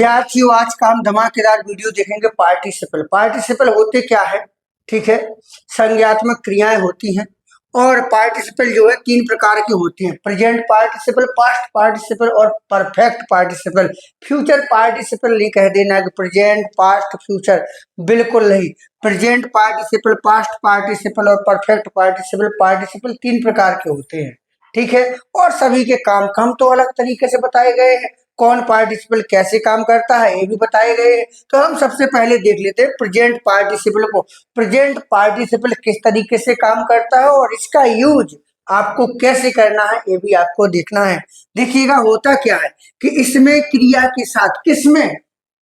विद्यार्थियों, आज का हम धमाकेदार वीडियो देखेंगे पार्टिसिपल। पार्टिसिपल होते क्या है? ठीक है, संज्ञात्मक क्रियाएं होती हैं और पार्टिसिपल जो है तीन प्रकार की होती हैं: प्रेजेंट पार्टिसिपल, पास्ट पार्टिसिपल और परफेक्ट पार्टिसिपल। फ्यूचर पार्टिसिपल नहीं कह देना कि प्रेजेंट, पास्ट, फ्यूचर, बिल्कुल नहीं। प्रेजेंट पार्टिसिपल, पास्ट पार्टिसिपल और परफेक्ट पार्टिसिपल। पार्टिसिपल तीन प्रकार के होते हैं, ठीक है, और सभी के काम तो अलग तरीके से बताए गए हैं। कौन पार्टिसिपल कैसे काम करता है ये भी बताए गए हैं। तो हम सबसे पहले देख लेते हैं प्रेजेंट पार्टिसिपल को। प्रेजेंट पार्टिसिपल किस तरीके से काम करता है और इसका यूज आपको कैसे करना है ये भी आपको देखना है। देखिएगा होता क्या है कि इसमें क्रिया के साथ, किसमें?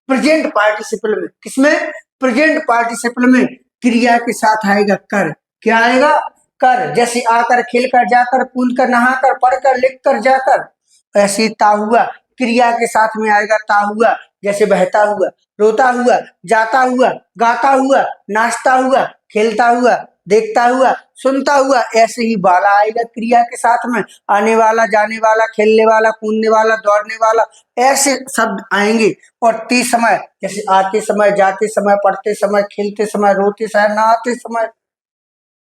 प्रेजेंट पार्टिसिपल में। किसमें? प्रेजेंट पार्टिसिपल में क्रिया के साथ आएगा कर। क्या आएगा? कर। जैसे आकर, खेलकर, जाकर, कूदकर, नहाकर, पढ़कर, लिखकर, जाकर। ऐसे ता हुआ क्रिया के साथ में आएगा ता हुआ। जैसे बहता हुआ, रोता हुआ, जाता हुआ, गाता हुआ, नाचता हुआ, खेलता हुआ, देखता हुआ, सुनता हुआ। ऐसे ही वाला आएगा क्रिया के साथ में। आने वाला, जाने वाला, खेलने वाला, कूदने वाला, दौड़ने वाला, ऐसे शब्द आएंगे। और ती समय, जैसे आते समय, जाते समय, पढ़ते समय, खेलते समय, रोते समय, नहाते समय,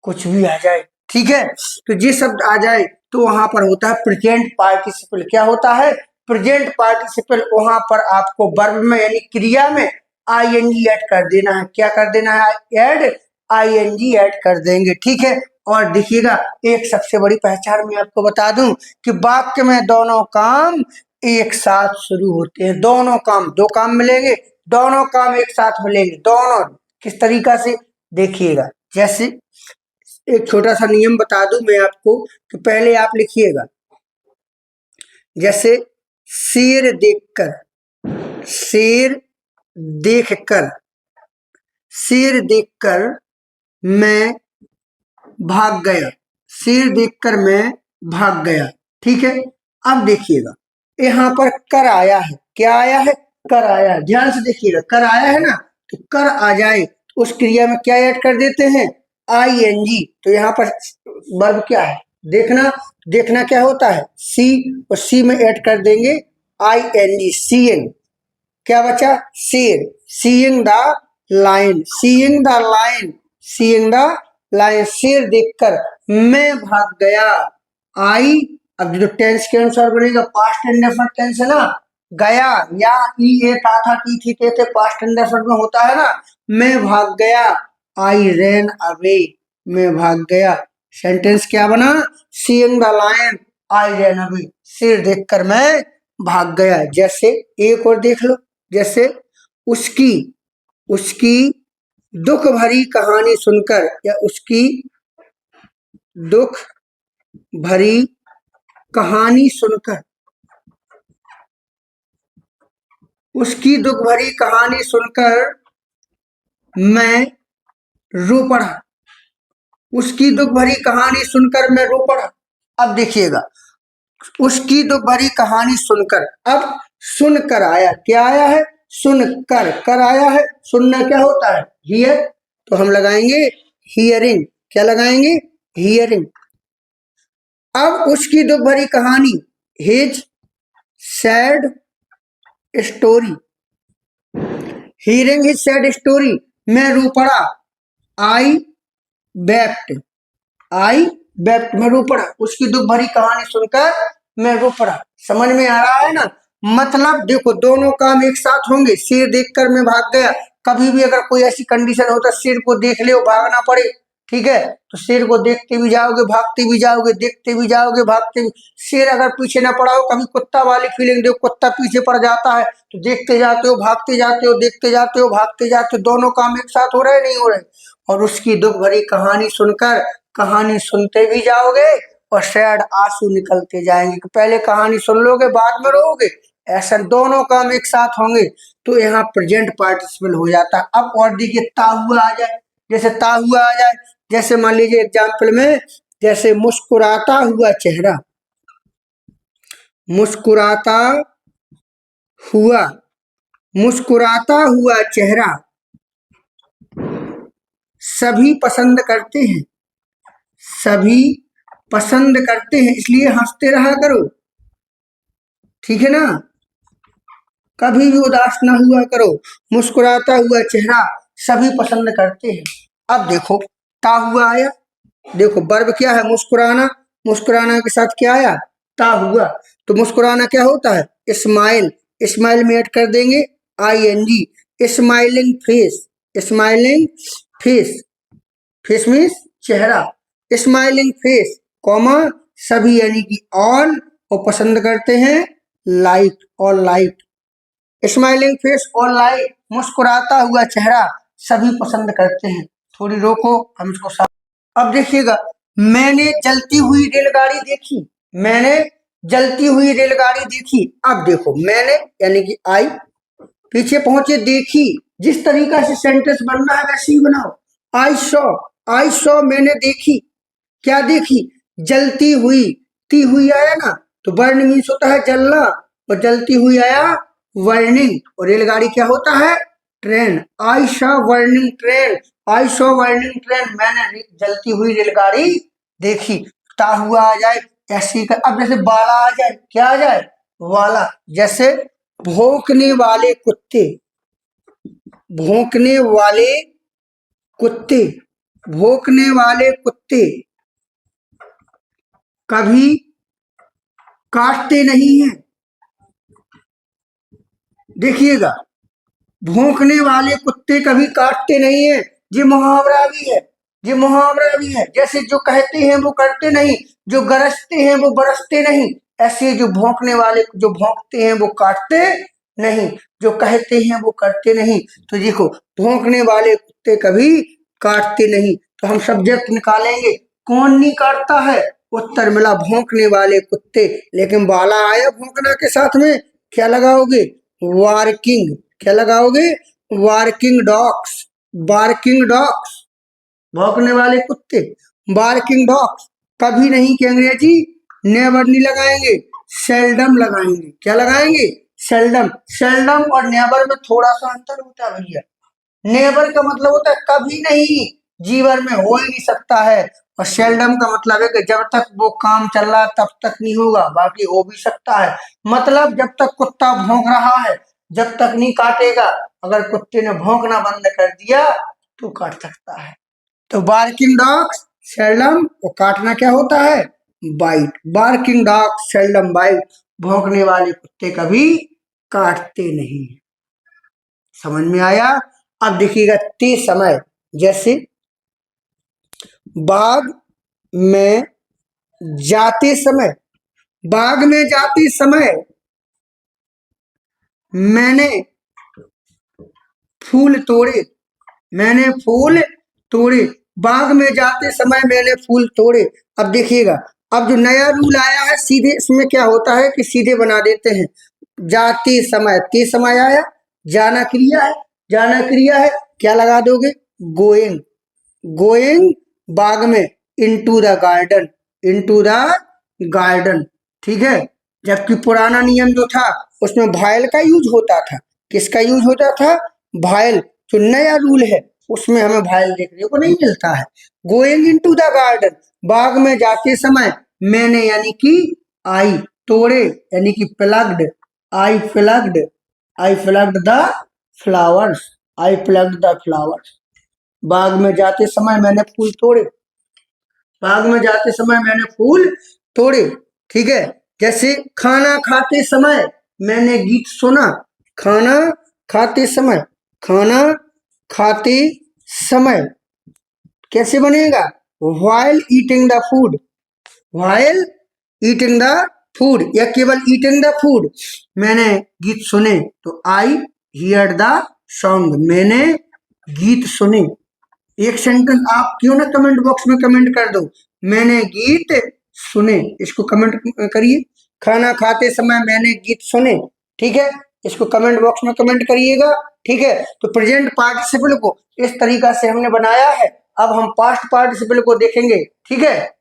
कुछ भी आ जाए, ठीक है। तो ये शब्द आ जाए तो वहां पर होता है प्रेजेंट पार्टिसिपल। क्या होता है? Present participle. वहां पर आपको वर्ब में यानी क्रिया में आईएनजी ऐड कर देना है। क्या कर देना है? ऐड आईएनजी ऐड कर देंगे, ठीक है। और देखिएगा एक सबसे बड़ी पहचान मैं आपको बता दूं कि वाक्य में दोनों काम एक साथ शुरू होते हैं। दोनों काम, दो काम मिलेंगे, दोनों काम एक साथ मिलेंगे। दोनों किस तरीका से? देखिएगा, जैसे एक छोटा सा नियम बता दूं मैं आपको कि पहले आप लिखिएगा, जैसे शेर देखकर, शेर देखकर, शेर देखकर मैं भाग गया, शेर देखकर मैं भाग गया, ठीक है। अब देखिएगा यहाँ पर कर आया है। क्या आया है? कर आया है। ध्यान से देखिएगा, कर आया है ना, तो कर आ जाए तो उस क्रिया में क्या ऐड कर देते हैं? आईएनजी। तो यहाँ पर वर्ब क्या है? देखना। देखना क्या होता है? सी, और सी में ऐड कर देंगे आईएनजी, सीइंग। क्या बचा? शेर, seeing the line, seeing the line, seeing the line. शेर देखकर मैं भाग गया। आई, अब जो टेंस के अनुसार बनेगा पास्ट इंडेफिनिट टेंस है ना, गया, या ई ए था टी थी ते थे, पास्ट इंडेफिनिट में होता है ना। मैं भाग गया, आई रैन अवे, मैं भाग गया। सेंटेंस क्या बना? Seeing the lion I ran away, शेर देखकर मैं भाग गया। जैसे एक और देख लो, जैसे उसकी, उसकी दुख भरी कहानी सुनकर, या उसकी दुख भरी कहानी सुनकर, उसकी दुख भरी कहानी सुनकर मैं रो पड़ा, उसकी दुख भरी कहानी सुनकर मैं रो पड़ा। अब देखिएगा, उसकी दुख भरी कहानी सुनकर, अब सुनकर आया। क्या आया है? सुनकर। कर आया है। सुनना क्या होता है? हियर। तो हम लगाएंगे हियरिंग। क्या लगाएंगे? हियरिंग। अब उसकी दुख भरी कहानी, his sad story, hearing his sad story, मैं रो पड़ा। आई वेप्ट, आई वेप्ट, मैं रो पड़ा। उसकी दुख भरी कहानी सुनकर मैं रो पड़ा। समझ में आ रहा है ना? मतलब देखो दोनों काम एक साथ होंगे। शेर देखकर मैं भाग गया, कभी भी अगर कोई ऐसी कंडीशन हो तो शेर को देख ले भागना पड़े, ठीक है, तो शेर को देखते भी जाओगे, भागते भी जाओगे, देखते भी जाओगे, भागते भी। शेर अगर पीछे ना पड़ा हो, कभी कुत्ता वाली फीलिंग देखो, कुत्ता पीछे पड़ जाता है तो देखते जाते हो, भागते जाते हो, देखते जाते हो, भागते जाते हो, दोनों काम एक साथ हो रहे नहीं हो रहे। और उसकी दुख भरी कहानी सुनकर, कहानी सुनते भी जाओगे और शायद आंसू निकलते जाएंगे कि पहले कहानी सुन लोगे बाद में रोओगे। ऐसा दोनों काम एक साथ होंगे तो यहाँ प्रेजेंट पार्टिसिपल हो जाता है। अब और देखिए ता हुआ आ जाए, जैसे ता हुआ आ जाए, जैसे मान लीजिए एग्जाम्पल में, जैसे मुस्कुराता हुआ चेहरा, मुस्कुराता हुआ, मुस्कुराता हुआ चेहरा सभी पसंद करते हैं, सभी पसंद करते हैं, इसलिए हंसते रहा करो, ठीक है ना। कभी भी उदास ना हुआ करो, मुस्कुराता हुआ चेहरा सभी पसंद करते हैं। अब देखो ता हुआ आया, देखो वर्ब क्या है, मुस्कुराना, मुस्कुराना के साथ क्या आया, ता हुआ। तो मुस्कुराना क्या होता है, स्माइल, स्माइल में ऐड कर देंगे ING, smiling face, smiling face, face means चेहरा, स्माइलिंग फेस कॉमा सभी यानी कि ऑल, और पसंद करते हैं लाइट, और लाइट, स्माइलिंग फेस और लाइट, मुस्कुराता हुआ चेहरा सभी पसंद करते हैं। थोड़ी रोको, हम इसको अब देखिएगा, मैंने जलती हुई रेलगाड़ी देखी, मैंने जलती हुई रेलगाड़ी देखी। अब देखो मैंने यानी कि आई, पीछे पहुंचे देखी, जिस तरीका से सेंटेंस बनना है वैसे ही बनाओ। आई सॉ, आई सॉ मैंने देखी, क्या देखी, जलती हुई, ती हुई आया ना, तो बर्न मीन्स होता है जलना, और जलती हुई आया वर्निंग, और रेलगाड़ी क्या होता है, train. I saw burning train, I saw burning train, मैंने जलती हुई रेलगाड़ी देखी। ता हुआ आ जाए ऐसी का, अब जैसे बाला आ जाए, क्या आ जाए, वाला, जैसे भौंकने वाले कुत्ते, भौंकने वाले कुत्ते, भौंकने वाले कुत्ते कभी काटते नहीं हैं। देखिएगा, भौंकने वाले कुत्ते कभी काटते नहीं हैं, ये मुहावरा भी है, ये मुहावरा भी है। जैसे जो कहते हैं वो करते नहीं, जो गरजते हैं वो बरसते नहीं, ऐसे जो भौंकने वाले जो भौंकते हैं वो काटते नहीं, जो कहते हैं वो करते नहीं। तो देखो भौंकने वाले कुत्ते कभी काटते नहीं, तो हम सब्जेक्ट निकालेंगे, कौन नहीं काटता है, उत्तर मिला भौंकने वाले कुत्ते, लेकिन वाला आया भौंकना के साथ में, क्या लगाओगे, वार्किंग, क्या लगाओगे, वार्किंग डॉग्स, बार्किंग डॉग्स, भौंकने वाले कुत्ते, बार्किंग डॉग्स। कभी नहीं की अंग्रेजी नेवर नहीं लगाएंगे, सेल्डम लगाएंगे, क्या लगाएंगे, सेल्डम। सेल्डम और नेवर में थोड़ा सा अंतर होता है भैया, नेवर का मतलब होता है कभी नहीं, जीवन में हो ही नहीं सकता है, और सेल्डम का मतलब है कि जब तक वो काम चल रहा है तब तक नहीं होगा, बाकी हो भी सकता है। मतलब जब तक कुत्ता भौंक रहा है जब तक नहीं काटेगा, अगर कुत्ते ने भौंकना बंद कर दिया तो काट सकता है। तो बार्किंग डॉग्स सेल्डम, और काटना क्या होता है, bite. Barking dog seldom bite, भौंकने वाले कुत्ते कभी काटते नहीं। समझ में आया। अब देखिएगा ते समय, जैसे बाग में जाते समय, बाग में जाते समय मैंने फूल तोड़े, मैंने फूल तोड़े, बाग में जाते समय मैंने फूल तोड़े। अब देखिएगा, अब जो नया रूल आया है सीधे इसमें क्या होता है कि सीधे बना देते हैं, जाते समय, ते समय आया, जाना क्रिया है, जाना क्रिया है, क्या लगा दोगे, गोइंग, गोइंग बाग में, into the garden, into the garden, ठीक है। जबकि पुराना नियम जो था उसमें भायल का यूज होता था, किसका यूज होता था, भायल। जो नया रूल है उसमें हमें भायल देखने को नहीं मिलता है। गोइंग इनटू द गार्डन, बाग में जाते समय मैंने यानी कि आई, तोड़े यानी कि plucked, I plucked, I plucked the flowers, I plucked the flowers. बाग में जाते समय मैंने फूल तोड़े, बाग में जाते समय मैंने फूल तोड़े, ठीक है। जैसे खाना खाते समय मैंने गीत सुना, खाना खाते समय, खाना खाते समय कैसे बनेगा, while eating the food, while eating the food, या केवल eating the food, मैंने गीत सुने, तो I heard the song, मैंने गीत सुने। एक सेंटेंस आप क्यों ना कमेंट बॉक्स में कमेंट कर दो, मैंने गीत सुने, इसको कमेंट करिए। खाना खाते समय मैंने गीत सुने, ठीक है, इसको कमेंट बॉक्स में कमेंट करिएगा, ठीक है। तो प्रेजेंट पार्टिसिपल को इस तरीका से हमने बनाया है। अब हम पास्ट पार्टिसिपल को देखेंगे, ठीक है।